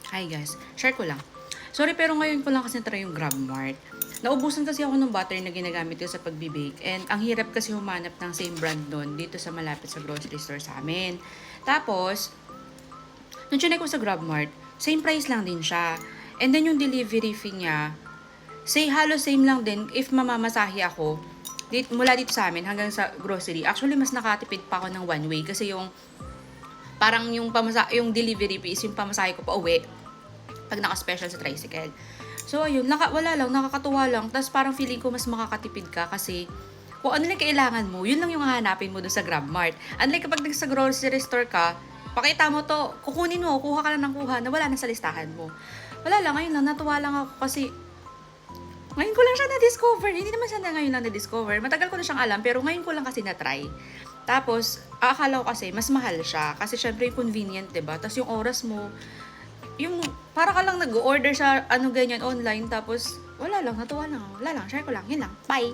Hi guys, share ko lang. Sorry pero ngayon ko lang kasi try yung GrabMart. Naubusan kasi ako ng butter na ginagamit ko sa pagbe-bake and ang hirap kasi humanap ng same brand nun dito sa malapit sa grocery store sa amin. Tapos, nung chinay ko sa GrabMart, same price lang din siya. And then yung delivery fee niya, halos same lang din if mamamasahe ako mula dito sa amin hanggang sa grocery. Actually, mas nakatipid pa ako ng one way kasi yung parang yung delivery fee is yung pamasahe ko pa uwi pag naka-special sa tricycle. So, ayun, wala lang, nakakatuwa lang. Tapos parang feeling ko mas makakatipid ka kasi kung ano lang kailangan mo, yun lang yung hahanapin mo doon sa GrabMart. Unlike kapag sa grocery store ka, pakita mo to, kukunin mo, kuha ka lang ng kuha na wala na sa listahan mo. Wala lang, ngayon lang, natuwa lang ako kasi ngayon ko lang siya na-discover. Hindi naman siya na ngayon lang na-discover. Matagal ko na siyang alam, pero ngayon ko lang kasi na-try. Tapos, akala ko kasi, mas mahal siya. Kasi syempre, convenient, diba? Tapos yung oras mo, yung para ka lang nag-order sa ano ganyan online tapos wala lang, natuwa lang ako. Wala lang, share ko lang. Yun lang. Bye!